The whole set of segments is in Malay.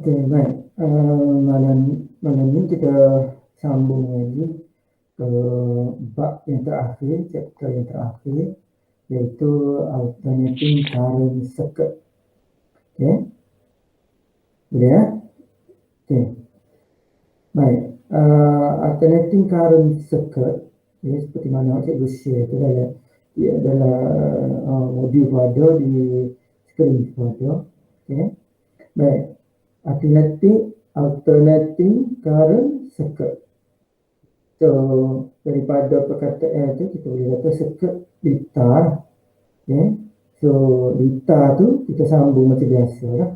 Okey, baik. Malam ni kita sambung lagi ke bab yang terakhir, chapter yang terakhir, iaitu alternating current circuit. Okey. Boleh ya? Okey. Baik. Alternating current circuit, seperti mana cikgu share tu dalam modul tu ada, di skrin tu ada. Okey. Baik. Alternating current circuit. So, daripada perkataan tu kita boleh kata circuit litar. Okay. So, litar tu kita sambung macam biasa lah.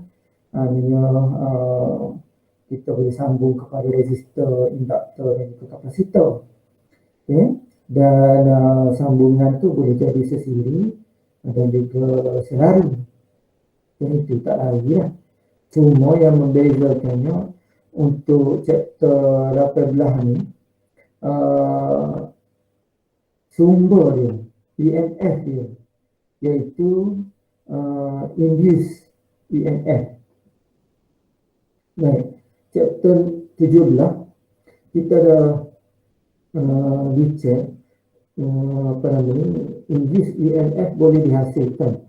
Kita boleh sambung kepada resistor, induktor dan juga kapasitor. Okay. Dan sambungan tu boleh jadi sesiri dan juga selari. Itu tak lagi lah. Cuma yang membezakannya untuk chapter 18 ni, sumber dia, EMF dia, iaitu induced EMF. Baik, chapter 17 kita ada dicek induced EMF boleh dihasilkan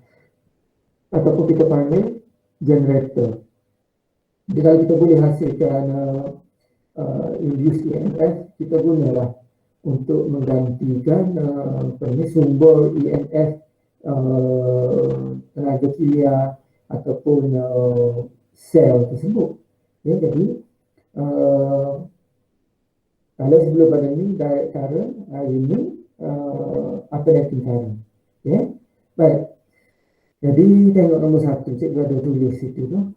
ataupun kita panggil generator. Jadi kalau kita boleh hasilkan induced EMF, kita gunalah untuk menggantikan sumber EMF tenaga kimia ataupun sel tersebut. Ya, jadi kalau sebelum pada ni direct current, hari ini alternating current. Ya, baik. Jadi tengok nombor 1, cikgu ada tulis situ tu.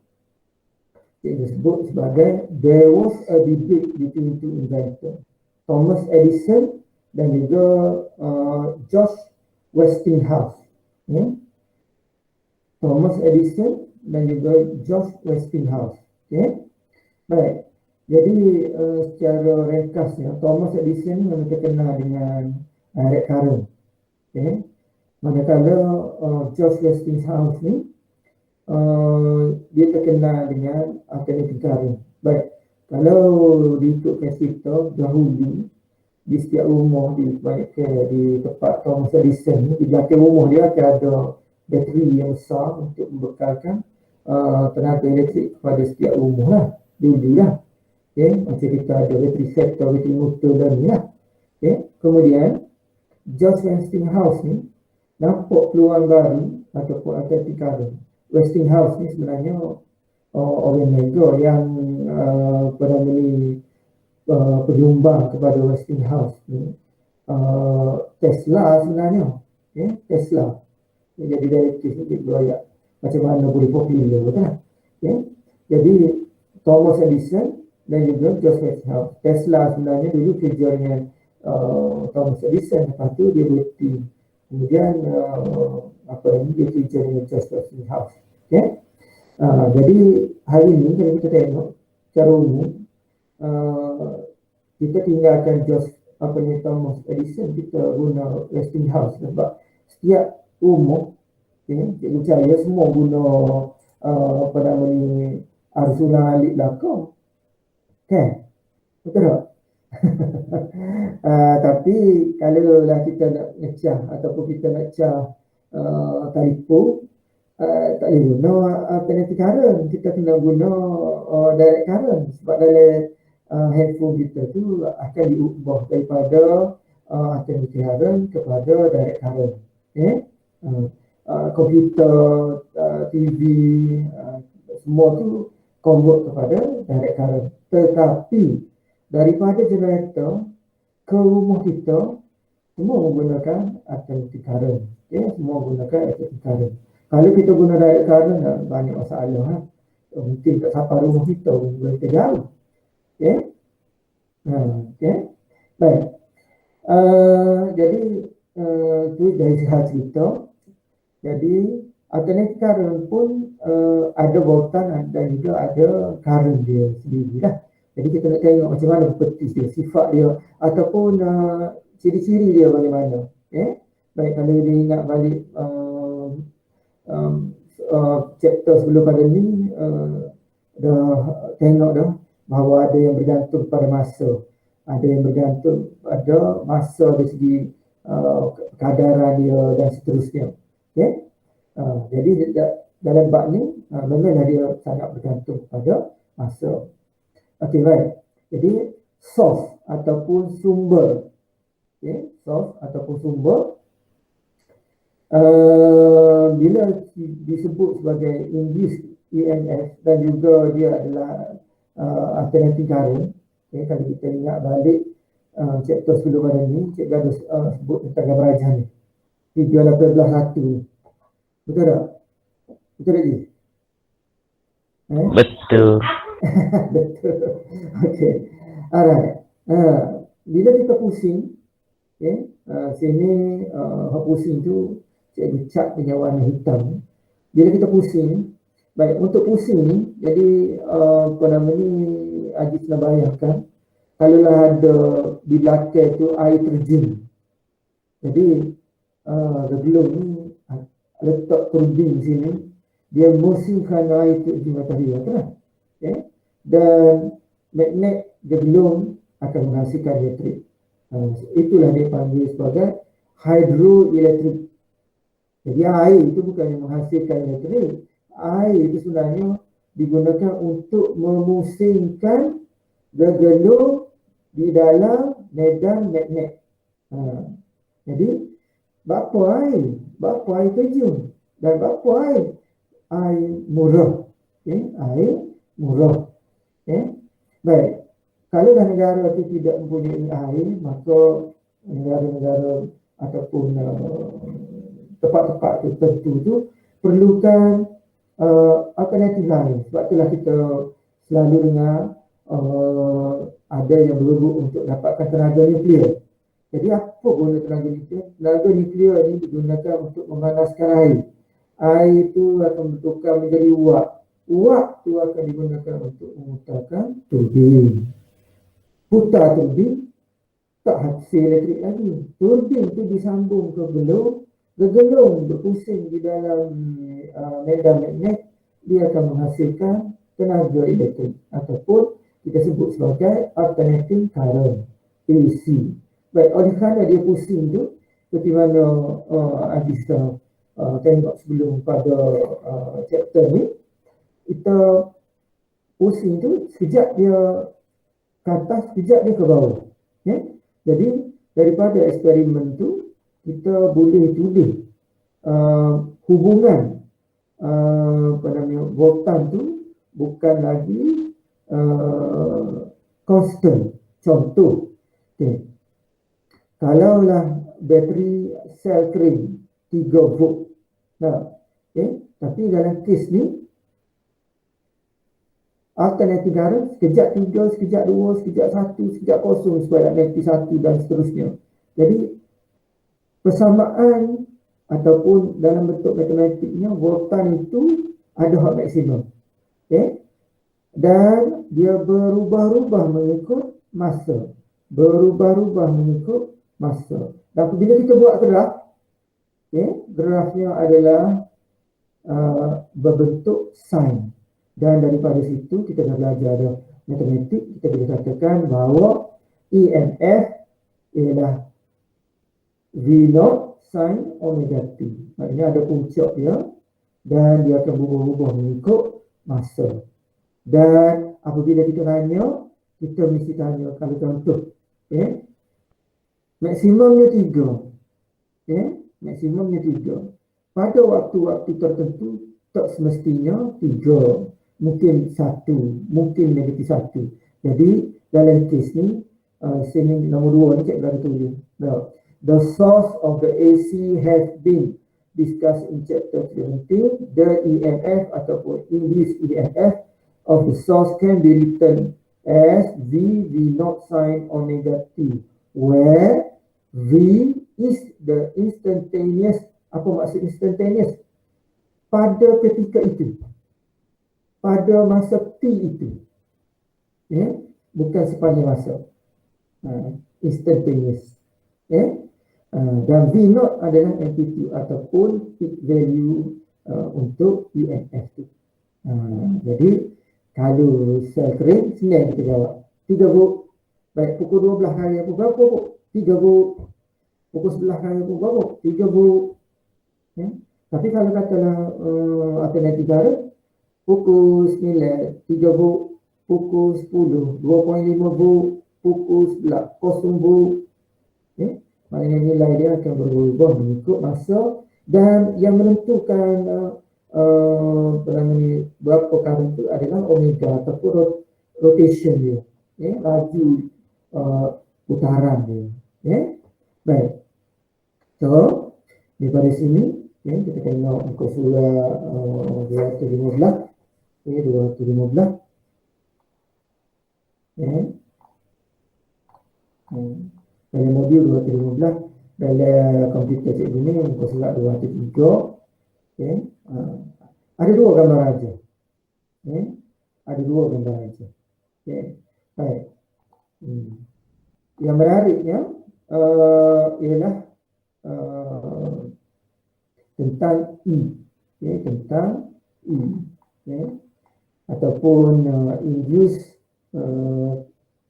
Cikgu sebut sebagai there was a debate between two inventors, Thomas Edison dan juga George Westinghouse. Ya? Thomas Edison dan juga George Westinghouse. Okay? Baik. Jadi secara ringkasnya, Thomas Edison yang terkenal dengan direct current. Okay? Manakala George Westinghouse ni dia terkenal dengan alternating current. Baik, kalau diikutkan cerita dahulu, di setiap rumah di tempat Thomas Edison ni, di belakang rumah dia akan ada bateri yang besar untuk membekalkan tenaga elektrik kepada setiap rumah lah, dulu lah. Okay? Macam kita ada bateri sektor, bateri motor dan ni lah. Okay? Kemudian George Westinghouse ni nampak peluang baru ataupun alternating current. Westinghouse ni sebenarnya orang mega yang penyumbang kepada Westinghouse ni Tesla sebenarnya. Okay? Tesla jadi direktif untuk ayat macam mana boleh popular, betul tak? Okay? Jadi Thomas Edison dan juga George Westinghouse. Tesla sebenarnya dulu kerja dengan Thomas Edison, lepas tu dia berhenti. Kemudian dia kerja dengan George Westinghouse. Okay? Jadi hari ini kalau kita tengok secara umum, kita tinggalkan Thomas Edison, kita guna Westinghouse sebab setiap rumah, cikgu percaya semua guna arsulan alik belakang. Kan? Betul tak? Tapi kalau lah kita nak ngecah ataupun kita nak cah telefon, tak boleh guna alternating current, kita kena guna direct current sebab dalam handphone kita tu akan diubah daripada alternating current kepada direct current. Okay? Komputer, TV, semua tu convert kepada direct current. Tetapi daripada generator ke rumah kita semua menggunakan alternating current. Okay? Semua menggunakan alternating current. Kalau kita guna direct current, banyak masalah. Mungkin tak sampai rumah kita, kita jauh. Okay? Okay? Baik. Jadi, itu dari sehal cerita. Jadi, alternating current pun ada voltan dan juga ada current dia sendiri lah. Jadi, kita nak tengok macam mana properties dia, sifat dia, ataupun ciri-ciri dia bagaimana. Okay? Baik, kalau dia ingat balik chapter sebelum pada ni, dah tengok dah bahawa ada yang bergantung pada masa, ada yang bergantung pada masa dari segi kadaran dia dan seterusnya. Okay? Jadi dalam bab ni memanglah dia sangat bergantung pada masa. Okey, baik. Jadi source ataupun sumber, source ataupun sumber bila disebut sebagai English EMF dan juga dia adalah alternating current. Kalau kita ingat balik chapter sebelum pada ni, Cikgu ada sebut tentang gambar rajah ni 3.18.1. Betul tak? Betul tak, Ji? Betul. Betul. Okey. Alright. Bila kita pusing, sini pusing tu cikgu cat dengan warna hitam. Bila kita pusing, baik untuk pusing ni, jadi apa nama ni, Aziz nak bayangkan kalaulah ada di belakang tu air terjun. Jadi sebelum ni letak turbin di sini, dia musingkan air terjun matahari, kan? Dan magnet gegelung akan menghasilkan elektrik. Itulah dia panggil sebagai hydroelectric. Jadi air itu bukan yang menghasilkan elektrik. Air itu sebenarnya digunakan untuk memusingkan gegelung di dalam medan magnet. Jadi berapa air? Berapa air terjun? Dan berapa air? Air murah. Air murah. Baik. Kalau negara itu tidak mempunyai air, maka negara-negara ataupun tempat-tempat tertentu itu perlukan alternatif lain. Sebab itulah kita selalu dengar ada yang berebut untuk dapatkan tenaga nuklear. Jadi apa guna tenaga nuklear? Tenaga nuklear ini digunakan untuk memanaskan air. Air itu akan bertukar menjadi uap. Uap itu akan digunakan untuk memutarkan turbin. Putar turbin, tak hasil elektrik lagi. Turbin itu disambung ke gelung. Gegelung berpusing di dalam medan magnet, dia akan menghasilkan tenaga elektrik ataupun kita sebut sebagai alternating current, AC. Baik, oleh kerana dia pusing tu, seperti mana Aziz tengok sebelum pada chapter ni, kita pusing tu sekejap dia ke atas, sekejap dia ke bawah. Jadi daripada eksperimen tu kita boleh tulis hubungan voltan tu bukan lagi constant. Contoh, kalaulah bateri sel kering 3 volt, tapi dalam kes ni alternating current sekejap 3, sekejap 2, sekejap 1, sekejap 0, supaya negatif 1 dan seterusnya. Jadi persamaan ataupun dalam bentuk matematiknya voltan itu ada hak maksimum. Dan dia berubah-ubah mengikut masa. Berubah-ubah mengikut masa. Dan apabila kita buat graf, grafnya adalah berbentuk sin. Dan daripada situ kita dah belajar ada matematik, kita boleh katakan bahawa EMF ialah V0 sin omega t. Maknanya ada puncak dia dan dia akan berubah-ubah mengikut masa. Dan apabila kita tanya, kita mesti tanya kalau contoh, maksimumnya 3. Maksimumnya 3. Pada waktu-waktu tertentu tak semestinya 3. Mungkin 1, mungkin negatif 1. Jadi dalam kes ni, sini nombor 2 ni cikgu ada tulis. The source of the AC has been discussed in chapter 17. The EMF ataupun English EMF of the source can be written as V0 sin omega t, where V is the instantaneous. Apa maksud instantaneous? Pada ketika itu, pada masa T itu, bukan sepanjang masa. Instantaneous. Dan V0 adalah amplitude ataupun peak value untuk EMF itu. Jadi Kalau sel kering, senang kita jawab. 3 volt. Baik, pukul 12 hari aku berapa volt? 3 volt. Pukul 11 hari aku berapa? 3 volt. Ya. Tapi kalau katalah alternatif current, pukul 9, 3 volt, pukul 10, 2.5 volt, pukul 11, 0 volt. Ya. Maknanya nilai dia akan berubah mengikut masa, dan yang menentukan berapa current itu adalah omega ataupun rotation dia, ya, laju putaran dia. Ya. Baik. So, daripada sini, ya, kita tengok muka surat 215. Ya, 215. Ya. Dalam modul 215, dalam komputer cikgu ni muka surat 203. Ya. Ada dua gambar aja. Ya. Ada dua gambar aja. Ya. Baik. Yang menariknya ialah tentang E. Ya, tentang E. Ya. Ataupun induced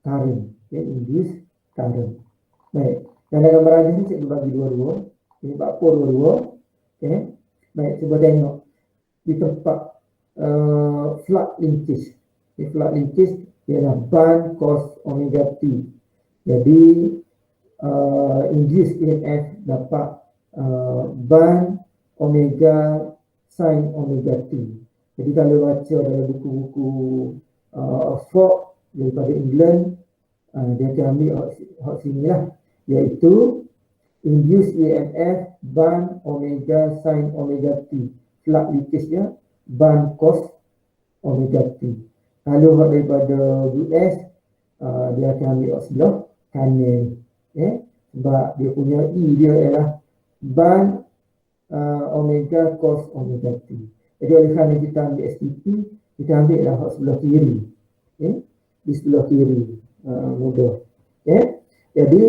current. Ya, induced current. Baik. Dalam gambar aja ni cikgu bagi dua-dua. Ini bakpol dua-dua. Okay. Baik, cuba tengok di tempat flux linkage. Flux linkage ialah band cos omega t. Jadi induced EMF dapat band omega sin omega t. Jadi kalau baca dalam buku-buku Fox daripada England, dia akan ambil hak sini lah, iaitu induced EMF band omega sin omega t. Flux linkage dia band cos omega t. Kalau hak daripada US, dia akan ambil hak sebelah kanan. Sebab dia punya E dia ialah band omega cos omega t. Jadi oleh kerana kita ambil STP, kita ambil lah hak sebelah kiri. Di sebelah kiri. Mudah. Jadi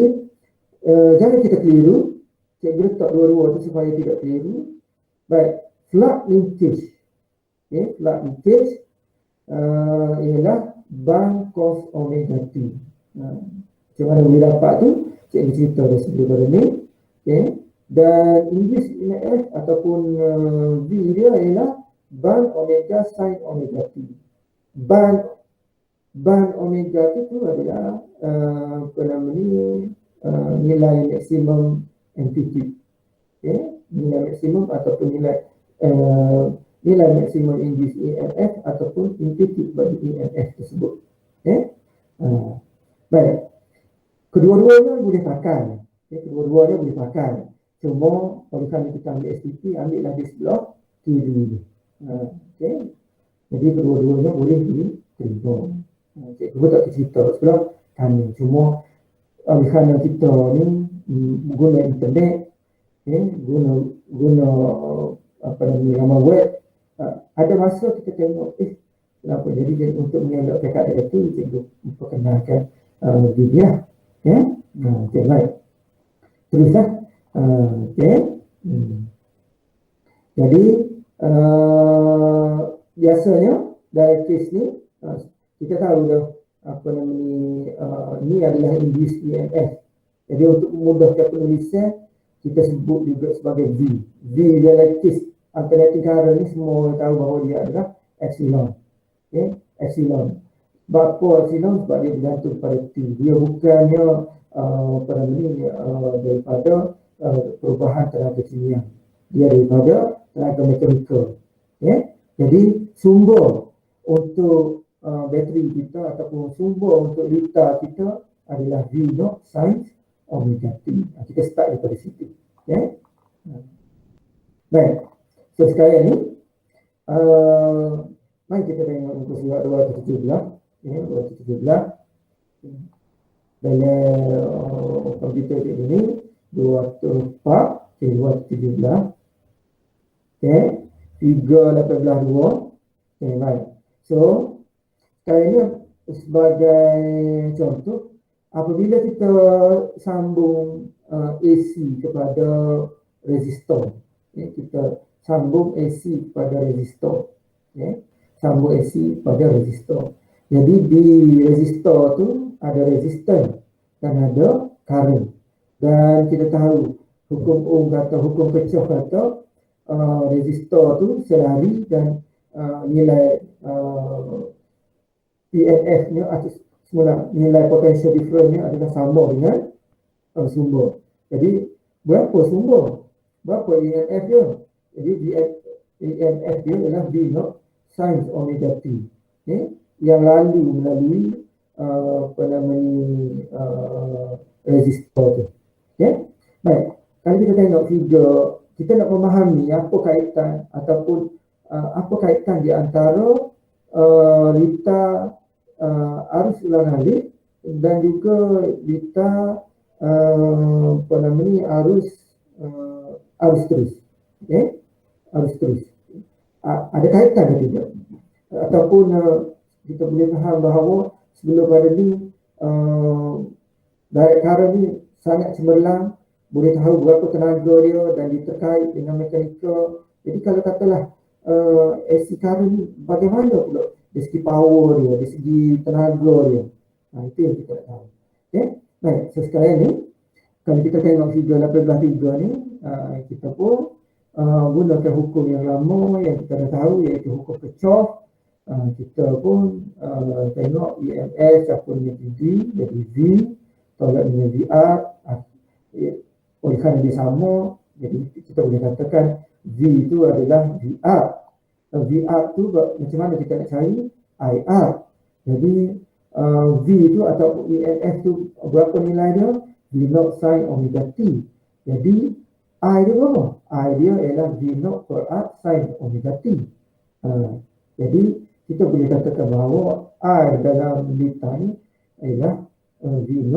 jangan kita keliru. Cikgu letak dua-dua tu supaya tidak keliru. Baik, flux linkage. Flux linkage ialah band cos omega t. Macam mana boleh dapat tu? Cikgu cerita dah sebelum pada ni. Dan induced EMF ataupun V dia ialah band omega sin omega t. Band omega tu adalah nilai maksimum amplitude. Nilai maksimum ataupun nilai maksimum induced EMF ataupun amplitude bagi EMF tersebut. Baik. Kedua-duanya boleh pakai. Kedua-duanya boleh pakai. Cuma kalau kita ambil STP, ambillah di sebelah kiri. Jadi kedua-duanya boleh diterima. Cikgu tak cerita sebelah kanan. Cuma oleh kerana kita ni guna internet, guna laman web, ada masa kita tengok kenapa. Jadi untuk mengelakkan keadaan itu, cikgu memperkenalkan video. Okay, baik. Teruslah. Jadi biasanya dalam kes ni kita tahu dah ni adalah induced EMF. Jadi untuk memudahkan penulisan, kita sebut juga sebagai V. V dalam kes alternating current ni semua orang tahu bahawa dia adalah epsilon. Epsilon. Apa epsilon? Sebab dia bergantung pada T. Dia bukannya daripada perubahan tenaga kimia. Dia daripada tenaga mekanikal. Jadi sumber untuk bateri kita ataupun sumber untuk lita kita adalah V0 sin omega t. Kita start daripada situ. Baik. So sekarang ni mari kita tengok muka surat 217. 217 dalam komputer ini 204 217. Figure 18.2. Baik. So sekarang ini sebagai contoh, apabila kita sambung AC kepada resistor, kita sambung AC kepada resistor. sambung AC pada resistor. Jadi di resistor tu ada resistance dan ada current. Dan kita tahu hukum Ohm kata, hukum Kirchhoff kata resistor tu selari dan nilai EMF-nya atau semula nilai potential difference-nya adalah sama dengan sumber. Jadi berapa sumber? Berapa EMF dia? Jadi EMF dia adalah V0 sin omega t. Okay? Yang lalu melalui apa namanya resistor tu. Okay? Baik. Kalau kita tengok figure, kita nak memahami apa kaitan ataupun apa kaitan di antara lita arus ulang alik dan juga lita apa namanya arus terus. Okay? Arus terus. Ada kaitan ke tidak? Ataupun kita boleh faham bahawa sebelum pada ni direct current ni sangat cemerlang, boleh tahu berapa tenaga dia dan diterkait dengan mekanikal. Jadi kalau katalah AC current ni bagaimana pula dari segi power dia, dari segi tenaga dia, itu yang kita nak tahu. Okay? Baik, so sekarang ni kalau kita tengok figure 18.3 ni, kita pun gunakan hukum yang lama yang kita dah tahu, iaitu hukum Kirchhoff. Kita pun tengok EMF apa dengan V, jadi V tolak dengan VR. Oleh kerana dia sama, jadi kita boleh katakan V itu adalah VR. VR tu macam mana kita nak cari? IR. Jadi V itu atau EMF tu berapa nilai dia? V0 sin omega t. Jadi I dia berapa? I dia ialah V0 per R sin omega t. Jadi kita boleh katakan bahawa I dalam lita ni ialah V0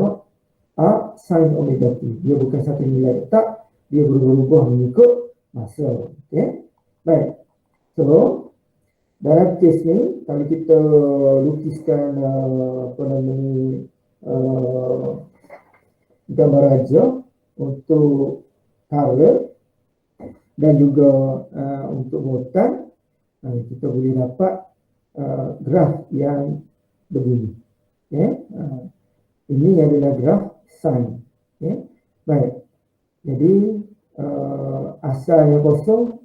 R sin omega t. Dia bukan satu nilai tetap, dia berubah mengikut masa. Okay? Baik. So, dalam kes ni, kalau kita lukiskan apa namanya gambar raja untuk current dan juga untuk voltan, kita boleh dapat graf yang begini. Okay? Ini adalah graf sin. Okay? Baik. Jadi asal yang kosong,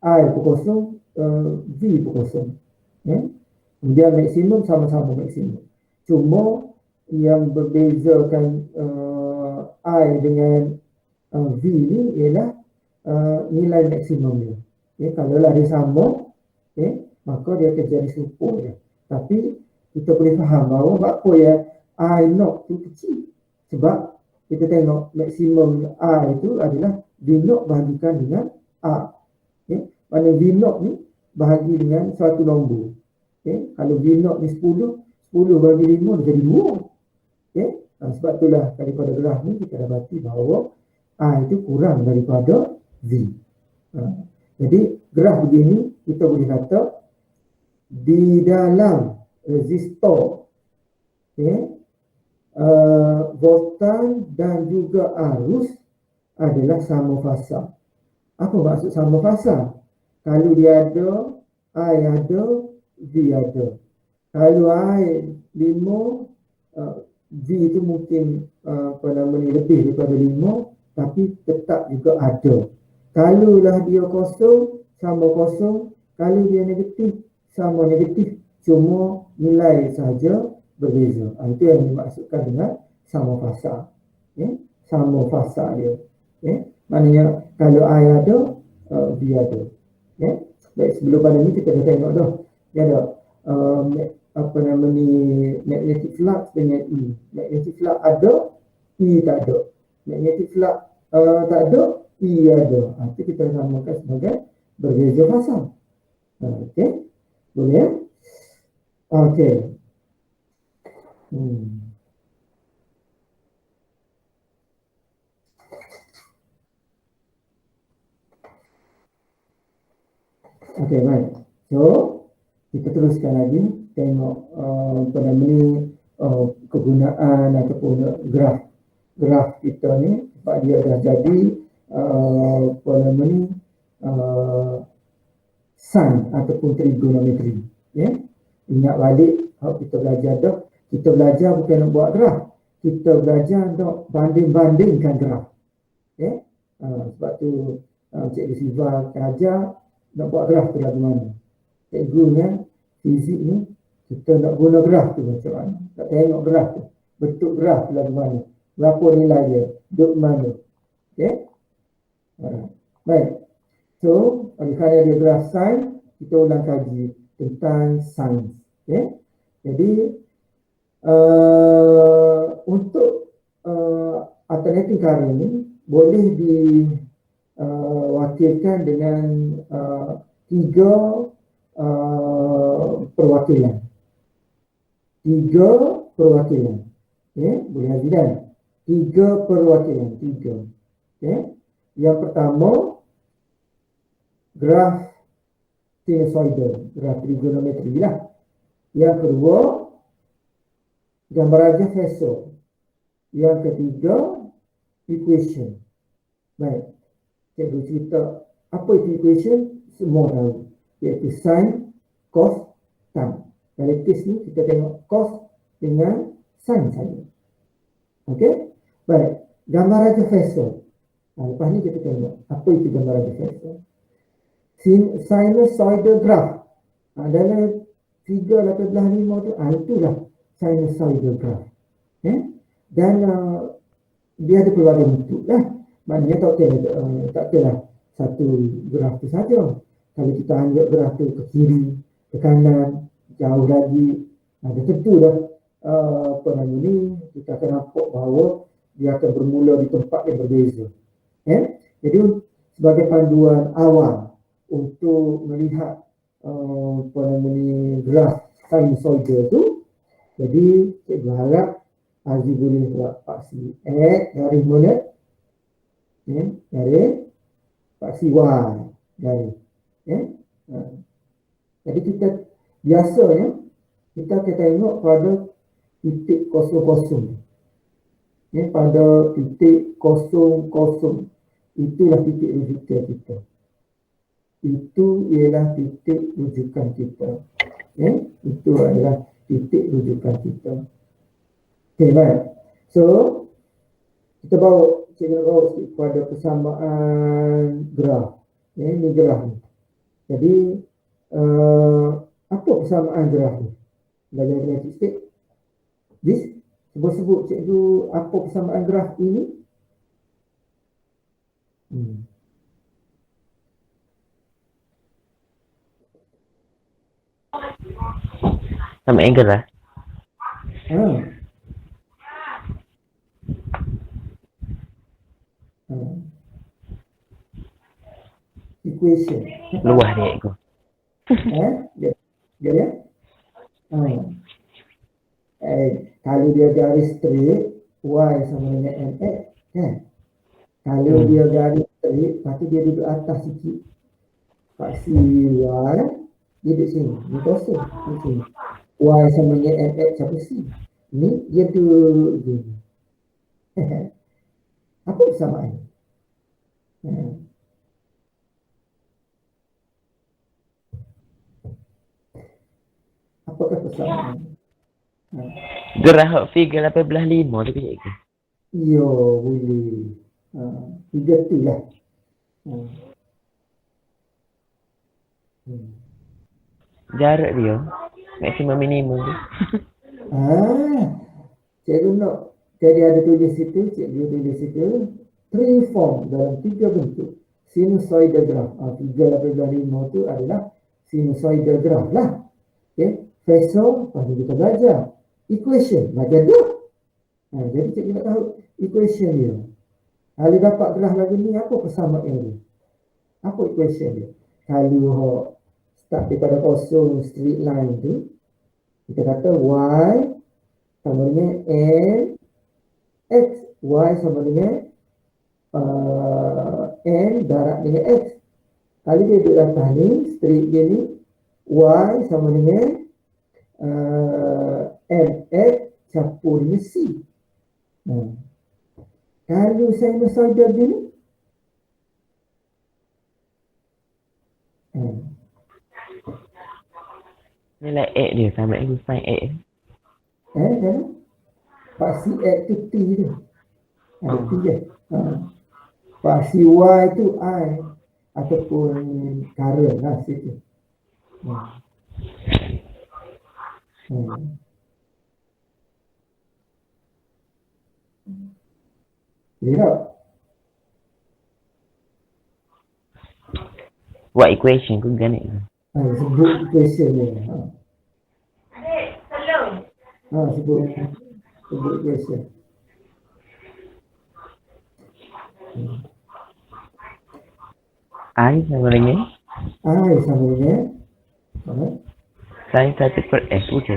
I pun kosong, V pun kosong. Okay? Kemudian maksimum sama-sama maksimum. Cuma yang berbezakan I dengan V ni ialah nilai maksimum dia. Okay? Kalau lah dia sama, okay, maka dia akan jadi serupa dia. Tapi kita boleh faham bahawa apa ya I0 tu kecil. Sebab kita tengok maksimum I itu adalah V0 bahagikan dengan R. Okay? Mana V0 ni bahagi dengan suatu nombor. Okay? Kalau V0 ni 10, 10 bagi 5 jadi 2. Okay? Sebab itulah daripada graf ni kita dapati bahawa I itu kurang daripada V. Jadi graf begini kita boleh kata di dalam resistor, okay, voltan dan juga arus adalah sama fasa. Apa maksud sama fasa? Kalau dia ada, I ada, V ada. Kalau I 5, V itu mungkin apa namanya lebih daripada 5, tapi tetap juga ada. Kalaulah dia kosong, sama kosong. Kalau dia negatif, sama negatif. Cuma nilai saja berbeza. Itu yang dimaksudkan dengan sama fasa. Okay? Sama fasa dia. Okay? Maknanya kalau I ada, V ada. Okay? Baik, sebelum pada ni kita dah tengok dah. Dia ada apa namanya magnetic flux dengan E. Magnetic flux ada, E tak ada. Magnetic flux tak ada, E ada. Itu kita namakan sebagai berbeza fasa. Okey. Boleh ya? Okey. Okey, baik. So, kita teruskan lagi tengok apa namanya kegunaan ataupun graf kita ni. Sebab dia dah jadi apa namanya sin ataupun trigonometri. Ya, ingat balik kita belajar dah. Kita belajar bukan nak buat graf. Kita belajar untuk banding-bandingkan graf. Ya. Sebab tu Cikgu Siva ajar nak buat graf tu lagu mana. Cikgunya fizik ni kita nak guna graf tu macam mana. Nak tengok graf tu. Bentuk graf tu lagu mana. Berapa nilai dia. Duduk mana. Okay. Baik. So, oleh kerana dia graf sains, kita ulang kaji tentang sains. Okay. Jadi, untuk alternatif current ni boleh diwakilkan dengan 3 perwakilan. 3 perwakilan. Okay. Boleh hasilkan 3 perwakilan. 3. Okay. Yang pertama, graf sinusoidal, graf trigonometri lah. Yang kedua, gambar aja Hessel. Yang ketiga, equation. Baik, cikgu cerita apa itu equation, semua tahu, iaitu sin, cos, tan. Dalam kes ni kita tengok cos dengan sin saja. Okey, baik, gambar aja Hessel. Lepas ni kita tengok apa itu gambar aja Hessel. Sinusoidal graph. Dalam figure 18.5 tu, itulah sinusoidal graph. Dan dia ada pelbagai bentuk lah. Maknanya tak kira satu graf tu saja. Kalau kita anggap graf tu ke kiri, ke kanan, jauh lagi, dia tentu dah kita akan nampak bahawa dia akan bermula di tempat yang berbeza. Jadi sebagai panduan awal untuk melihat graf sinusoidal tu, jadi cikgu harap Aziz boleh buat paksi X garis mana, garis paksi Y garis. Jadi kita biasanya kita akan tengok pada titik 00. Pada titik 00, itulah titik rujukan kita. Itu ialah titik rujukan kita. Itu adalah titik rujukan kita. Okay, baik. So, kita cikgu bawa sikit pada persamaan graf. Ini graf ni. Jadi, apa persamaan graf ni? Belajar grafik sikit. Sebut cikgu apa persamaan graf ini? Sama angle lah. Equation. Luah dia aku. Ya. Kalau dia garis straight, Y sama dengan MX, kan? Kalau dia garis straight, lepas tu dia duduk atas sikit. Paksi Y, dia duduk sini. Dia kosong. Di sini. Y sama dengan MX siapa C. Ni dia duduk gini. Apa persamaan? Apakah persamaan? Graf figure 18.5 tu cikgu. Ya, boleh. Tiga tu lah. Jarak dia maksimum minimum tu. Cikgu nak, jadi ada tulis situ, cikgu tulis situ, 3 form dalam 3 bentuk. Sinusoidal graph. Figure 18.5 tu adalah sinusoidal graph lah. Okay. Phasor, pasti kita belajar. Equation, belajar dia. Jadi cikgu nak tahu equation dia. Kalau dapat graf lagu ni, apa persamaan dia? Apa equation dia? Kalau start daripada kosong straight line tu, kita kata Y sama dengan N X. Y sama dengan N darab dengan X. Kalau dia duduk atas ni, straight dia ni, Y sama dengan NX campur dengan C. Kalau sinusoidal dia ni, Nilai X dia sama dengan sin X. Kan? Paksi X tu T tu. Ada T je. Paksi Y tu I. Ataupun current lah situ. Jadi tak? Buat equation ku kan ni. Sebut equation dia. Sebut equation. I sama dengan I sama dengan sin 1/x je.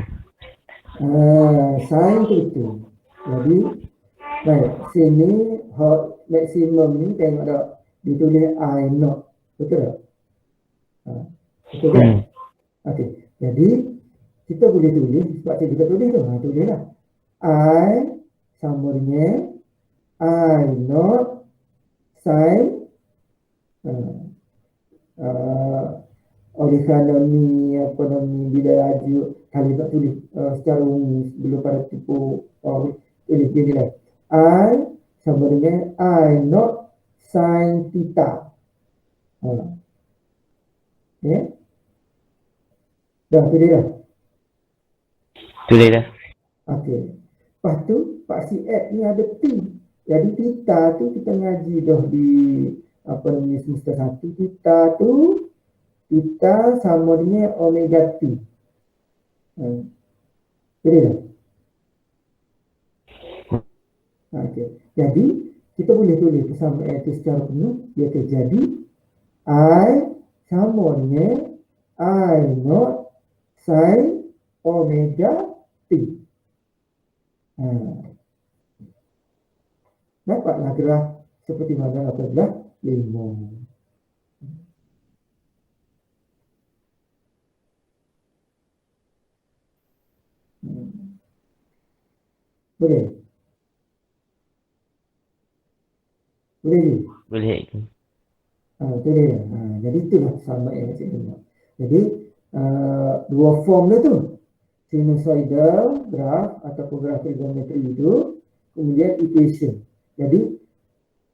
sin tu betul. Jadi baik, sini maksimum ni tengok tak ditulis I not. Betul tak? Betul kan? Okey. Jadi kita boleh tulis sebab kita tulis tu. Tulislah. I sama dengan I not sin oleh kerana ni bila laju kali tak tulis secara umum sebelum pada tipu tulis dia nilai I sama dengan I not sin theta. Dah tulis dah. Tulis dah. Okey. Lepas tu paksi X ni ada T. Jadi theta tu kita ngaji dah di semester 1. Theta sama dengan omega T. Tulis dah. Okey. Jadi kita boleh tulis persamaan itu secara penuh. Dia terjadi I sama dengan I not sin omega T. Dapatlah graf seperti mana 18/5. Boleh? Boleh ke? Boleh. Jadi itulah sama yang saya tengok. Jadi dua form dia tu. Sinusoidal graf ataupun graf trigonometri itu, kemudian equation. Jadi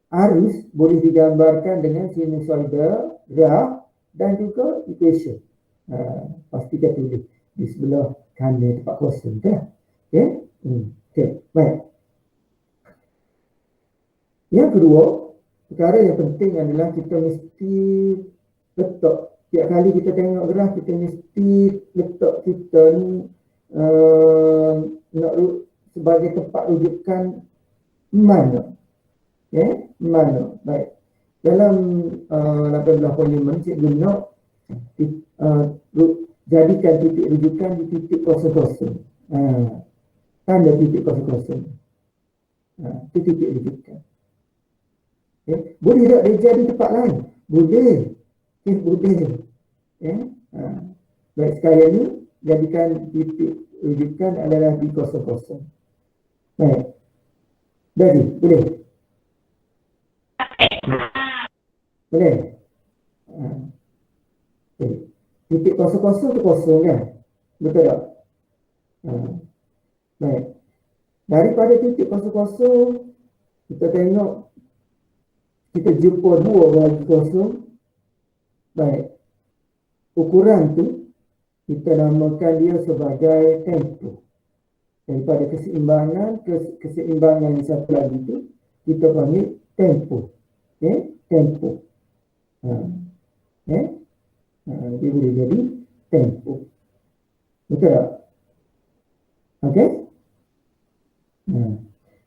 arus boleh digambarkan dengan sinusoidal graf dan juga equation. Pasti kita tulis di sebelah kanan tempat kosong tu lah. Okey, baik. Yang kedua, perkara yang penting adalah kita mesti letak, tiap kali kita tengok graf, kita mesti letak kita ni nak sebagai tempat rujukan mana. Mana. Baik. Dalam 18.5 cikgu nak jadikan titik rujukan di titik kosong-kosong. Tanda titik kosong-kosong. Itu titik rujukan. Boleh tak dia jadi tempat lain? Boleh. Boleh. Baik, sekali ni jadikan titik rujukan adalah di kosong-kosong. Baik. Jadi, boleh? Boleh? Okay. Titik kosong-kosong tu kosong kan? Betul tak? Baik. Daripada titik kosong-kosong, kita tengok, kita jumpa dua bagi kosong. Baik. Ukuran tu, kita namakan dia sebagai tempo. Daripada keseimbangan ke keseimbangan yang satu lagi tu, kita panggil tempo. Tempo. Dia boleh jadi tempo. Betul tak? Okey?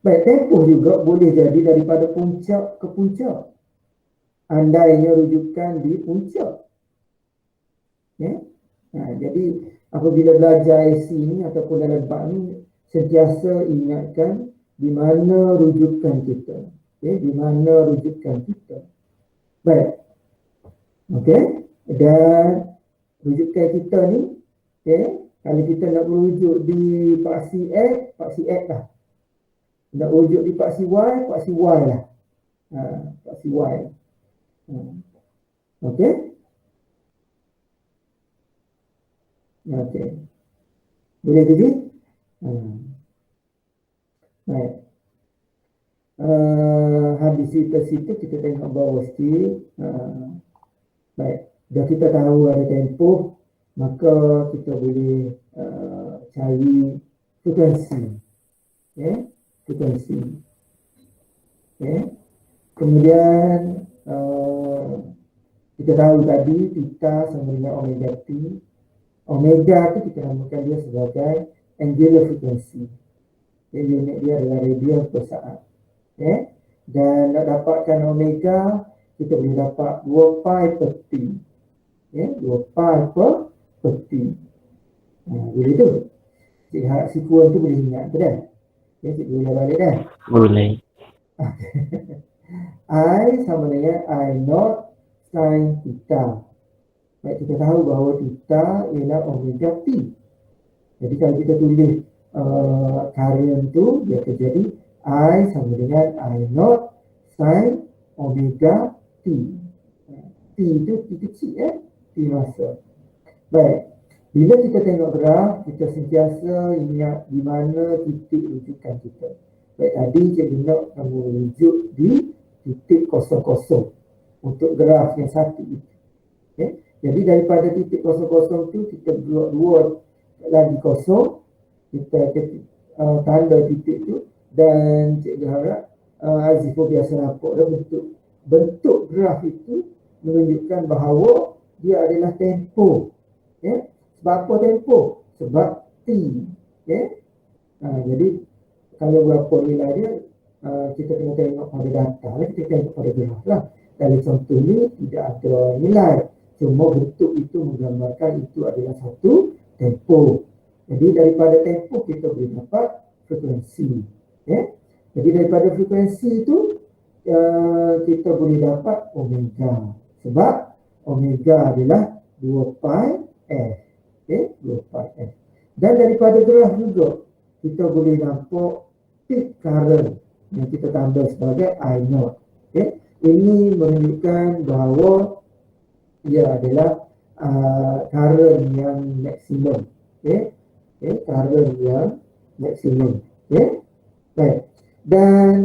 Baik, tempo juga boleh jadi daripada puncak ke puncak. Andainya rujukan di puncak. Jadi apabila belajar IC ni ataupun dalam bab ni, sentiasa ingatkan di mana rujukan kita. Di mana rujukan kita. Baik. Okey. Dan rujukan kita ni, kalau kita nak merujuk di paksi X lah. Nak rujuk di paksi Y lah. Paksi Y. Okey. Okey. Boleh jadi? Baik. Habis situ kita tengok bawah sikit. Baik. Dah kita tahu ada tempoh, maka kita boleh cari frekuensi. Frekuensi. Kemudian kita tahu tadi theta sama dengan omega t. Omega tu kita namakan dia sebagai angular frequency. Unit dia adalah radian per saat. Dan nak dapatkan omega, kita boleh dapat 2 pi per t. 2 pi per t. Boleh tu. Cik harap sikuan tu boleh ingat ke dah? Cik boleh balik dah? Boleh. I sama dengan I naught sin theta. Baik, kita tahu bahawa theta ialah omega t. Jadi kalau kita tulis current tu, dia akan jadi I sama dengan I naught sin omega t. T itu T kecil T masa. Baik, bila kita tengok graf, kita sentiasa ingat di mana titik rujukan kita. Baik, tadi cikgu nak kamu rujuk di titik 00 untuk graf yang satu itu. Jadi daripada titik 00 itu kita buat dua lagi kosong, kita tanda titik itu, dan cikgu harap Aziz pun biasa nampak dah bentuk graf itu menunjukkan bahawa dia adalah tempoh. Sebab apa tempoh? Sebab T. Jadi kalau berapa nilai dia, kita kena tengok pada data, kita tengok pada graf lah. Dalam contoh ni tidak ada nilai, cuma bentuk itu menggambarkan itu adalah satu tempoh. Jadi daripada tempoh kita boleh dapat frekuensi. Jadi daripada frekuensi itu kita boleh dapat omega. Sebab omega adalah 2 pi f. 2 pi f. Dan daripada graf juga kita boleh nampak peak current yang kita tambah sebagai I naught. Ini menunjukkan bahawa ia adalah current yang maksimum. Current yang maksimum. Baik. Dan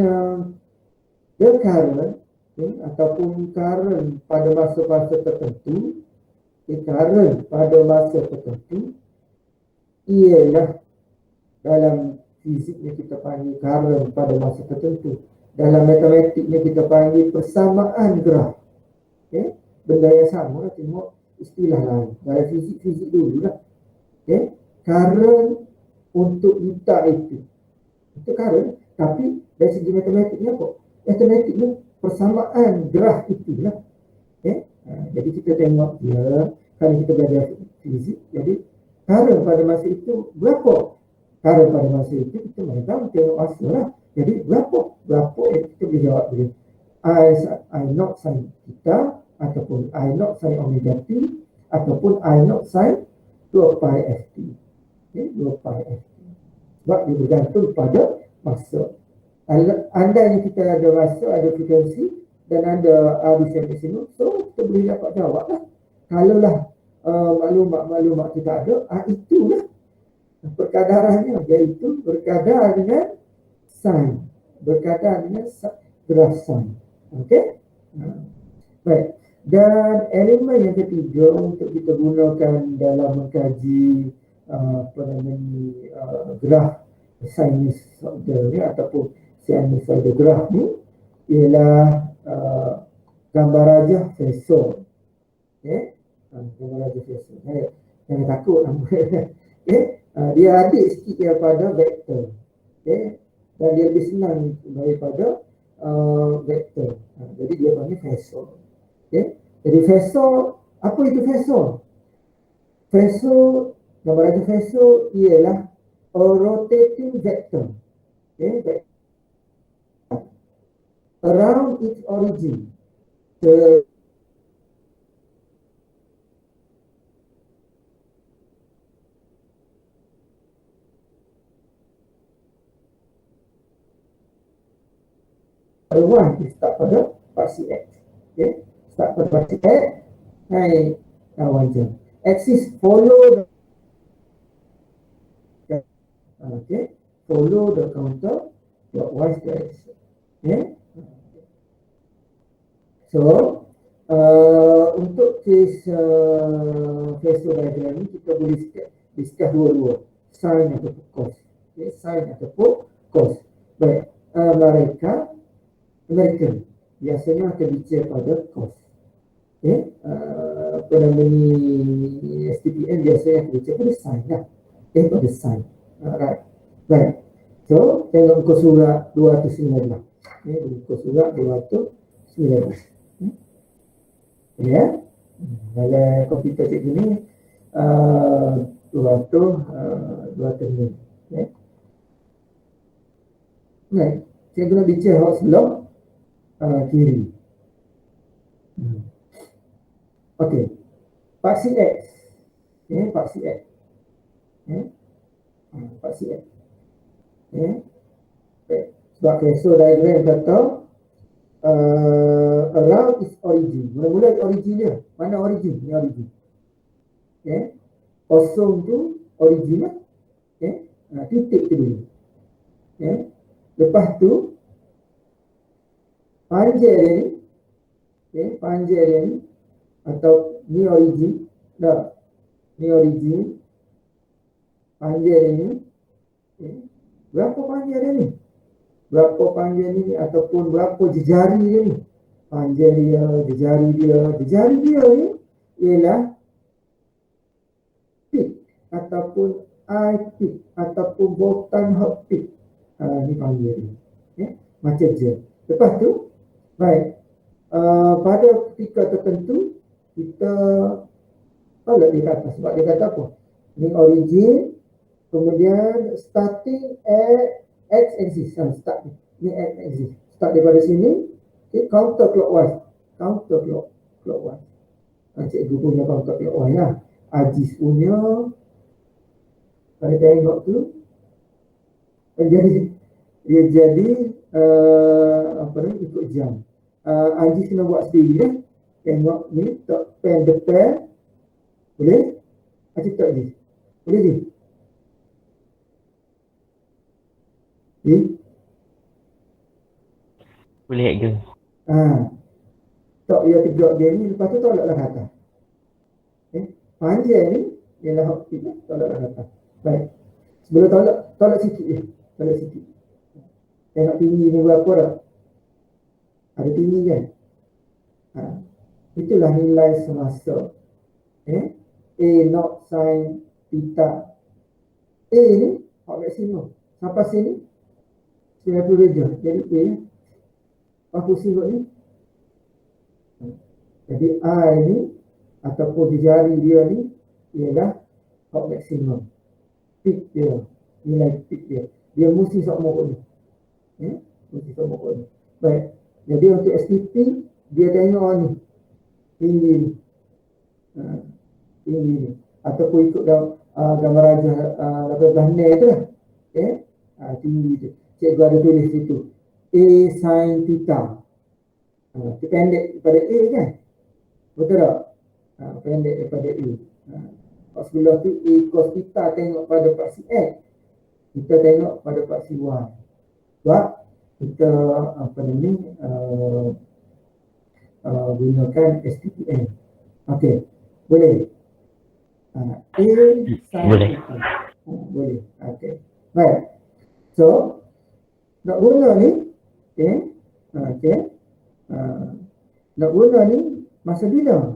the current ataupun current pada masa-masa tertentu, current pada masa tertentu ialah dalam fiziknya kita panggil current pada masa tertentu. Dalam matematiknya kita panggil persamaan graf. Benda yang sama, cuma istilah lain. Dalam fizik dulu lah. Current untuk juta itu current, tapi dari segi matematiknya apa? Matematiknya persamaan graf itulah. Jadi kita tengok dia, kalau kita belajar fizik, jadi current pada masa itu berapa? Current pada masa itu kita memang tengok masa lah. Jadi berapa kita boleh jawab dia. I naught sin theta, ataupun I naught sin omega t, ataupun I naught sin 2 pi ft. 2 pi ft. Sebab dia bergantung pada masa. Andainya kita ada masa, ada frekuensi, dan ada arbitrary maksimum, so kita boleh dapat jawab lah. Kalaulah maklumat kita ada, itulah perkadarannya, iaitu berkadar dengan sin, berkadar dengan graf sin. Okey? Baik. Dan elemen yang ketiga untuk kita gunakan dalam mengkaji graf sinusoidal ni ataupun sinusoidal graf ni ialah gambar rajah Phasor. Gambar rajah Phasor. Jangan takut nama dia adik sikit daripada vektor. Dan dia lebih senang daripada vektor. Jadi dia panggil Phasor. Jadi Phasor, apa itu Phasor? Phasor, gambar rajah Phasor ialah a rotating vector. Around its origin. One start pada paksi X. Start pada paksi X, naik lawan jam. Axis follow Okay, follow the counter clockwise direction. Okay. So untuk case phasor diagram ni kita boleh discuss dua-dua, sin ataupun cos. Okay, sin ataupun cos. Baik, American biasanya akan bicara pada cos. Okay, apa nama ni, STPM biasanya akan bicara pada sin lah. Okay, pada sin. Right. Baik. So, tengok muka surat 219. Okay, muka surat 219. Ya, dalam komputer cikgu ni 200 ni. Ya. Baik, cikgu nak bicara hak sebelah kiri. Okey, paksi X. Ya, paksi X. Ya. Paksi X. Ya. Baik, sebab phasor diagram kata around its origin. Mula-mula origin dia. Mana origin? Ni origin. Okay. Kosong tu origin lah. Okay. Titik tu dulu. Okay. Lepas tu panjang dia ni. Okay. Panjang dia ni. Atau ni origin. Dah. Ni origin. Panjang dia ni. Okay. Berapa panjang dia ni? Berapa panjang ni ataupun berapa jejari dia ni, panjang dia, jejari dia ni ialah peak ataupun eye peak ataupun bottom hot peak. Ni panjang dia. Okay. Macam je. Lepas tu, baik, pada ketika tertentu kita tolak dia ke atas. Sebab dia kata apa? Ni origin, kemudian starting at x-axis, start ni x-axis, start daripada sini, okay, counter clockwise, cikgu punya counter clockwise lah, Aziz punya, pada tengok tu, dia jadi apa ni, ikut jam. Aziz kena buat sendiri dah, tengok ni, pen depan, boleh? Aziz tak Aziz? Boleh ni? Boleh ke? Tak dia tegak dia ni, lepas tu tolaklah ke atas. Panjang ni ialah hak kita tolaklah ke atas. Baik. Sebelum tolak sikit je. Tolak sikit. Tengok tinggi ni berapa dah? Ada tinggi kan? Itulah nilai semasa. A0 sin theta. A ni hak maksimum. Sampai sini 90 darjah. Jadi A apa singkat ni? Jadi I ni ataupun jari dia ni ialah hak maksimum. Peak dia, nilai peak dia. Dia mesti sama kot ni. Mesti sama kot ni. Baik. Jadi untuk STP dia tengok ni. Tinggi ni. Tinggi ni. Ataupun ikut gambar raja 18 ni tu lah. Tinggi tu. Cikgu ada tulis situ. A sin theta. Pendek daripada A kan? Betul tak? Pendek daripada A. Sebelah tu A cos theta tengok pada paksi X. Kita tengok pada paksi Y. Sebab kita apa ni gunakan STPM. Okey. Boleh? A sin Boleh. theta. Boleh. Okey. Baik. So nak guna ni, nak guna ni masa bila?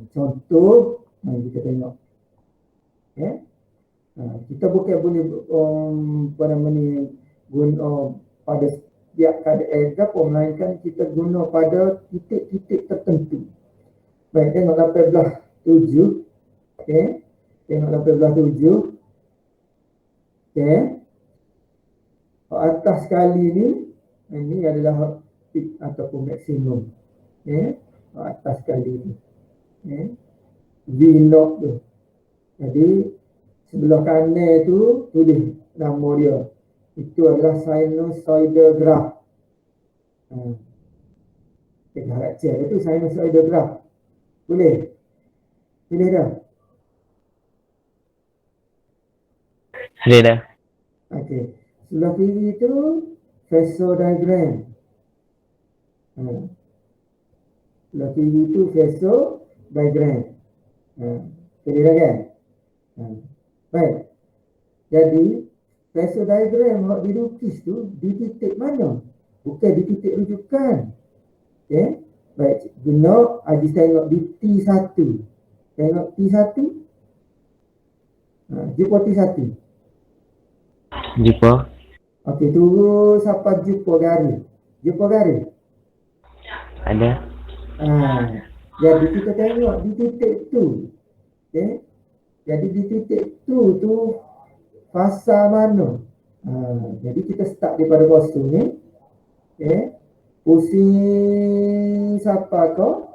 Contoh, kita tengok. Kita bukan boleh pada ni guna pada setiap keadaan apa, melainkan kita guna pada titik-titik tertentu. Baik, tengok 18.7. Tengok 18.7. Atas sekali ni, ini adalah peak ataupun maksimum. Atas sekali ni. V0 tu. Jadi, sebelah kanan tu, tulis nama dia. Itu adalah sinusoidal graph. Kita harap cek. Itu sinusoidal graph. Boleh? Boleh dah? Boleh dah. Okey. Sebelah kiri itu phasor diagram. Sebelah kiri itu phasor diagram. Boleh kan? Baik. Jadi phasor diagram yang dilukis tu di titik mana? Bukan di titik rujukan. Okey. Baik, guna Haji tengok di T1. Tengok T1. Jumpa T1. Jumpa. Okey, tunggu sampai jumpa garis. Jumpa garis. Ada. Jadi kita tengok di titik tu. Okey. Jadi di titik tu fasa mana? Jadi kita start daripada kosong ni. Okey. Pusing siapa kau?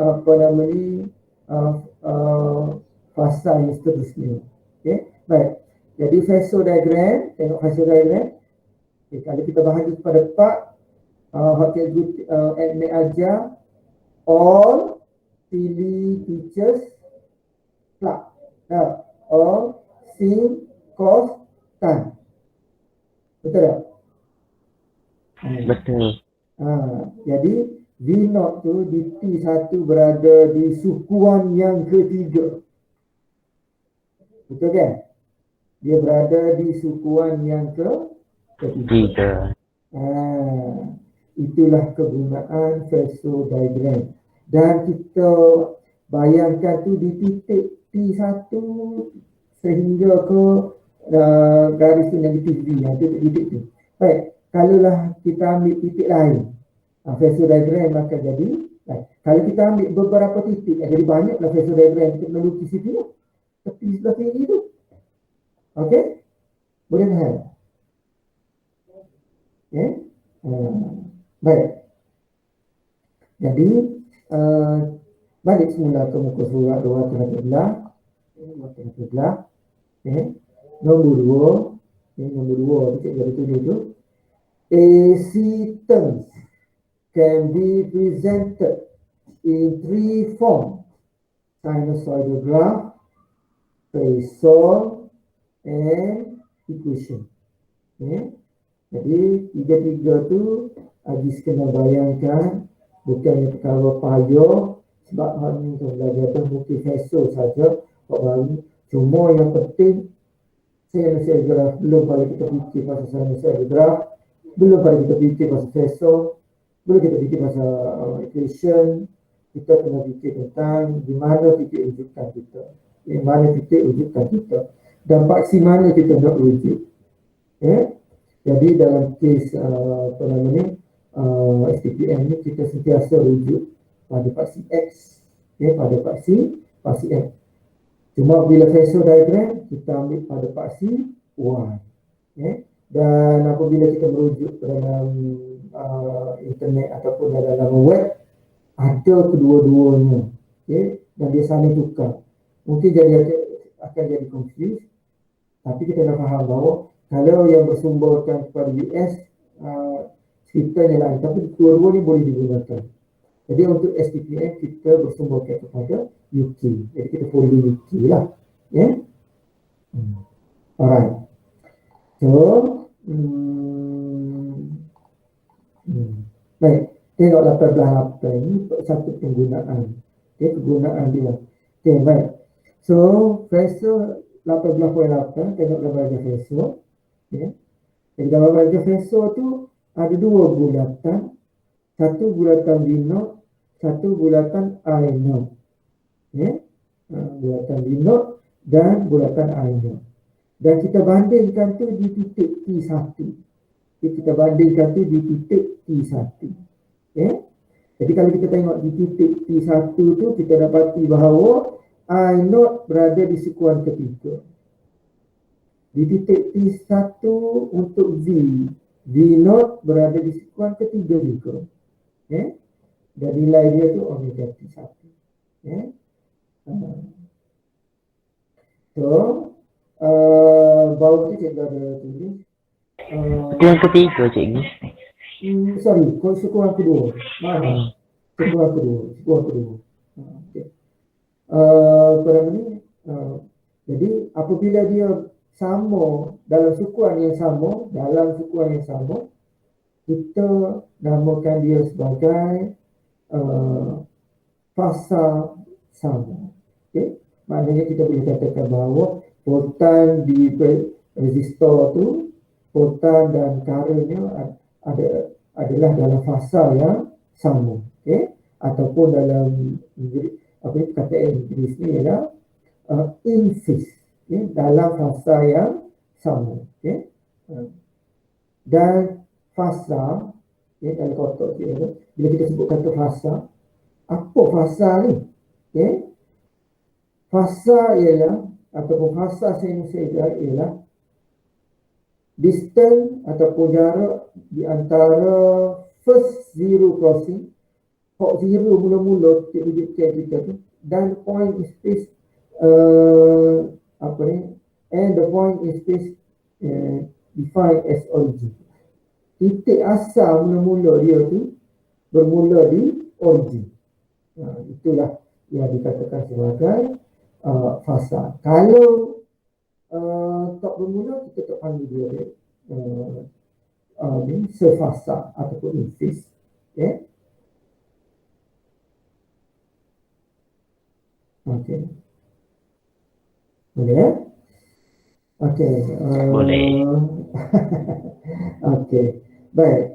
Apa nama ni? Fasa yang seterusnya. Okey. Baik. Jadi phasor diagram, tengok phasor diagram. Okay, kalau kita bahagi kepada part, Hotel admit ajar all silly teachers club. All sing cost time. Betul tak? Betul. Jadi V0 tu di T1 berada di sukuan yang ketiga. Betul kan? Dia berada di sukuan yang ketiga. Itulah kegunaan phasor diagram. Dan kita bayangkan tu di titik T1 sehingga ke garis tu negatif V. Titik tu. Baik, kalaulah kita ambil titik lain, phasor diagram akan jadi. Baik, kalau kita ambil beberapa titik, jadi banyaklah phasor diagram kita melukis itu. Tepi sebelah kiri tu. Okey? Boleh faham? Okey? Baik. Jadi balik semula ke muka surat 213. Okey. Nombor 2. Nombor 2 kita ada tulis tu. AC terms can be presented in three forms: sinusoidal graph, phasor, and equation. Okay. Jadi tiga-tiga tu Haji kena bayangkan, bukannya perkara payah, sebab hanya untuk belajar tu mungkin phasor saja kok baru. Cuma yang penting sinusoidal graph, belum pada kita fikir pasal sinusoidal graph, belum pada kita fikir pasal phasor, belum kita fikir pasal equation. Kita kena fikir tentang di mana titik rujukan kita, di mana titik rujukan kita, dan paksi mana kita nak rujuk. Jadi dalam kes apa nama ni, STPM ni kita sentiasa rujuk pada paksi X, pada paksi X. Cuma bila phasor diagram kita ambil pada paksi Y. Dan apabila kita merujuk dalam internet ataupun dalam web, ada kedua-duanya. Dan dia saling tukar. Mungkin akan jadi confused. Tapi kita nak faham bahawa kalau yang bersumberkan kepada US, ceritanya lain. Tapi kedua-dua ni boleh digunakan. Jadi untuk STPM kita bersumberkan kepada UK. Jadi kita follow UK lah. Alright. So, baik. Tengok 18 ni satu penggunaan. Kegunaan dia. Baik. So, phasor 18.8, tengok gambar ajar phasor. Jadi gambar ajar phasor tu ada dua bulatan. Satu bulatan V0, satu bulatan I0. Bulatan V0 dan bulatan I0. Dan kita bandingkan tu di titik T1. Kita bandingkan tu di titik T1. Jadi kalau kita tengok di titik T1 tu, kita dapati bahawa I0 berada di sukuan ketiga. Di titik T1 untuk V, V0 berada di sukuan ketiga juga. Dan nilai dia tu omega T1. So, bawah tu cikgu ada tulis. Yang ketiga cikgu. Sorry, sukuan kedua. Maaf. Sukuan kedua. Pada ni, jadi apabila dia sama dalam sukuan yang sama, kita namakan dia sebagai fasa sama. Okay? Maknanya kita boleh katakan bahawa voltan di resistor tu, voltan dan currentnya adalah dalam fasa yang sama. Okay? Ataupun dalam perkataan Inggeris ni ialah in phase, okay? Dalam fasa yang sama. Okay? Dan fasa, okay, dalam kotak bila kita sebut kata fasa, apa fasa ni? Okay? Fasa ialah, ataupun fasa sinusoidal ialah distance ataupun jarak di antara first zero crossing, hot zero mula-mula titik kita tu, dan point in space and the point in space defined as origin. Titik asal mula-mula dia tu bermula di origin. Itulah yang dikatakan sebagai fasa. Kalau tak bermula, kita tak panggil dia sefasa ataupun in phase. Okay. Okay. Boleh ya? Okay. Boleh. Okay. Baik.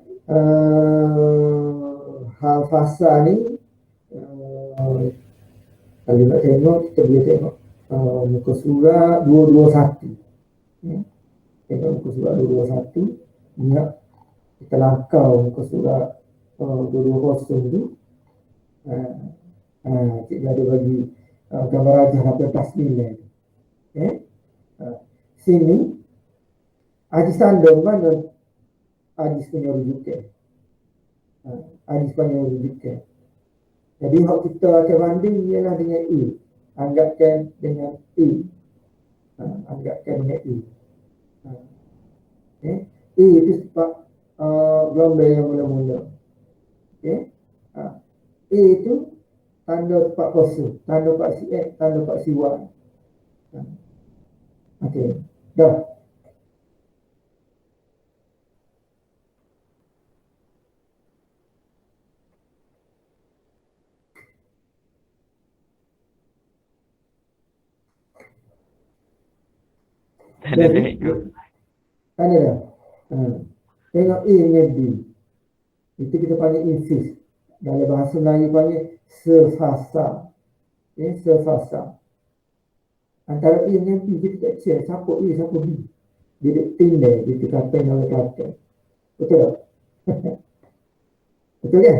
Hal fasa ni, kalau nak tengok, kita boleh tengok muka surat 221. Tengok muka surat 221. Ingat kita langkau muka surat 220 tu. Cikgu ada bagi gambar rajah 18 tu. Sini Haji Sandung mana Haji punya rujukan. Haji punya rujukan. Jadi hak kita akan banding ialah dengan A. Anggapkan dengan A. Anggapkan dengan A. A itu sebab gelombang yang mula-mula. Okay. A itu tanda tempat kosong, tanda tempat si X, tanda tempat si Y. Okey. Dah. Tanda dah ikut. Tanda dah. Tengok A dengan B. Itu kita panggil in phase. Dalam bahasa Melayu panggil sefasa. Okay, sefasa. Antara A dengan B kita tak share siapa A, siapa B. Dia tak tindai, dia dikatakan oleh kata. Betul tak? Betul kan?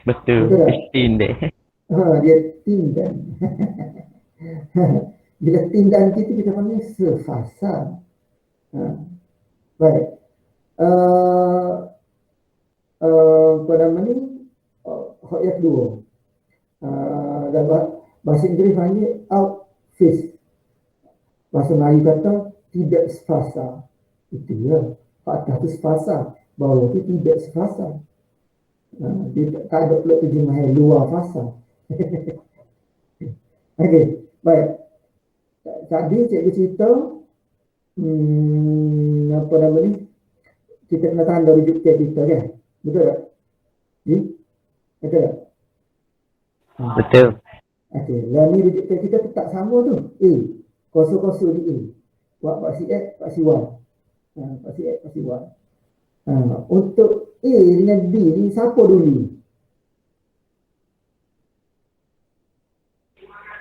Betul. Pistin deh. Dia tindan. Bila tindan kita panggil sefasa. Baik. Apa nama ni? Hak yang kedua. Dan bahasa Inggeris panggil out phase. Bahasa Melayu kata tidak sefasa. Itu ya. Hak atas tu sefasa. Bawah tu tidak sefasa. Dia tak ada pula terjemahan luar fasa. Okey, baik. Tadi cikgu cerita apa nama ni? Kita kena tanda rujukan kita kan? Betul tak? Betul tak? Betul. Okey, lah ni rujukan kita tetap sama tu. A. Kosong-kosong di A. Buat Pak si X, Pak si Y. Pak si X, Pak si Y. Untuk A dengan B ni siapa dulu?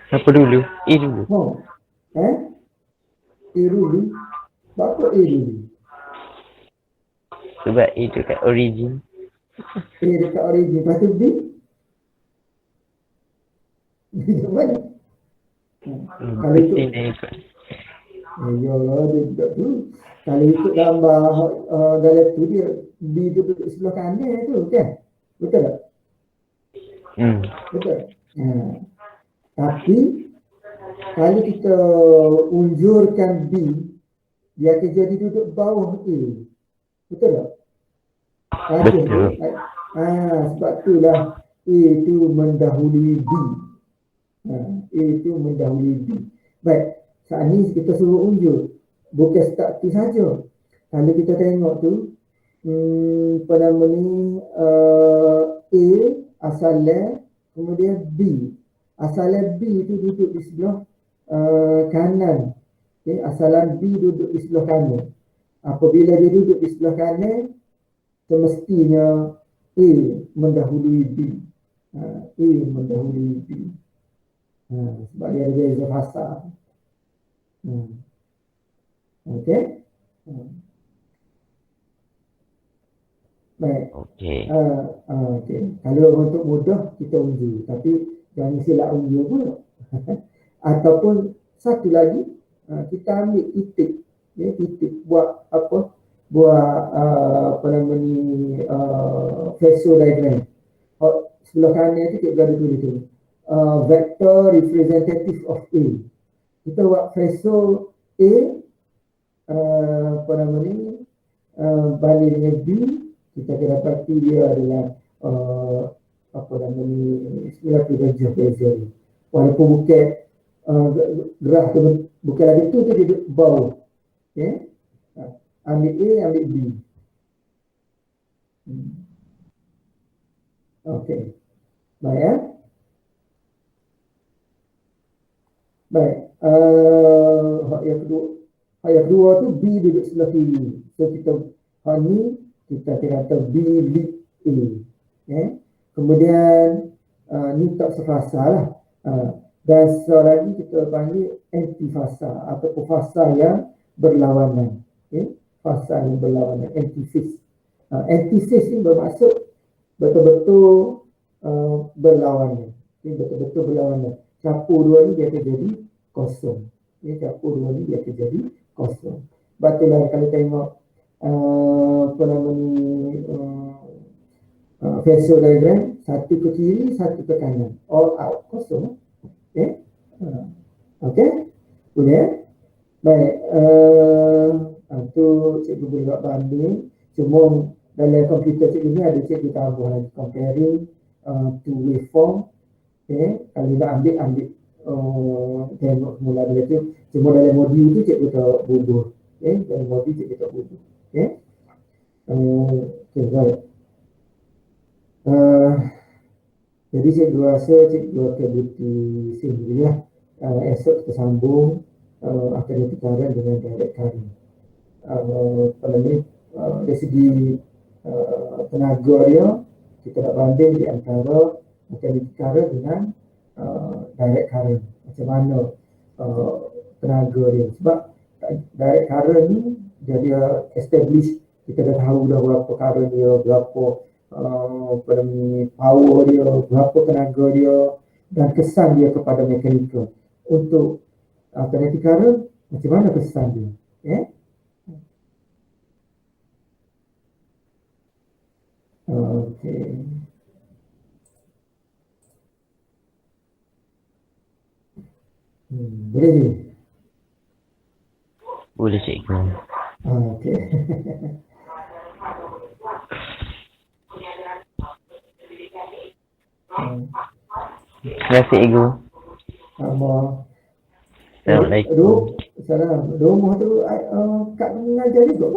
Siapa dulu? A dulu. A dulu. Apa A dulu? Sebab A dekat origin. A dekat origin. Lepas tu B? B dekat mana? Kalau ikut Pistin dah ikut. yalah dia tak tu. Kalau ikut gambar dalam tu dia B tu duduk sebelah kanan tu kan? Betul tak? Betul. Tapi kalau kita unjurkan B, dia akan jadi duduk bawah A. Betul tak? Betul. Sebab itulah A itu mendahului B. A itu mendahului B. Baik, saat ni kita suruh unjuk. bukan start tu saja. Kalau kita tengok tu, apa nama ni, A asalnya, kemudian B. Asalnya B tu duduk di sebelah kanan. Okay, asalan B duduk di sebelah kanan. Apabila dia duduk di sebelah kanan, semestinya A mendahului B. A mendahului B. Sebab dia ada beza fasa. Okey. Baik. Okey. Okay. Kalau untuk mudah kita undi, tapi jangan silap undi pula. Ataupun satu lagi, kita ambil titik, titik buat apa? Buat apa nama ni, Faso diagram. Sebelah kanan tu kita ada tulis tu. Vector representative of A. Kita buat Faso A, apa nama ni, banding dengan B, kita akan dapati dia adalah apa nama ni, 90 darjah beza. Walaupun bukan gerah tu bukan lagi tu dia duduk bawah. Okey. Ambil A, ambil B. Okey. Baik ya. Baik. Yang kedua tu B duduk sebelah kiri. So kita ni kita kata B lead A. Okay. Kemudian ni tak sefasa lah. Dan lagi kita panggil antifasa atau fasa yang berlawanan. Okay. Fasa yang berlawanan, antiphase. Antiphase ni bermaksud betul-betul berlawanan. Okay. Betul-betul berlawanan. Campur dua ni dia akan jadi kosong. Okay. Campur dua ni dia akan jadi kosong. Betul lah kalau tengok apa nama ni, Faso diagram, satu ke kiri, satu ke kanan, all out, kosong. Okay. Okay. Boleh. Baik. Tu cikgu boleh buat banding. Cuma dalam komputer cikgu ni ada cikgu tambah lagi comparing two waveform. Okay. Kalau nak ambil tengok semula bila tu. Cuma dalam modul tu cikgu tak bubuh. Okay. Dalam modul cikgu tak bubuh. Okay. Okay, baik. Jadi cikgu rasa cikgu akan berhenti sini lah. Esok kita sambung akademik current dengan direct current. Pada ni dari segi tenaga dia, kita nak banding di antara akademik current dengan direct current. Macam mana tenaga dia. Sebab direct current ni dia establish, kita dah tahu dah berapa current dia, berapa power dia, berapa tenaga dia dan kesan dia kepada mekanikal. Untuk kinetic current, macam mana kesan dia? Okey. Boleh ni? Boleh cikgu. Okey. Terima kasih cikgu. Assalamualaikum. Salam. Rumah tu Kak mengajar juga.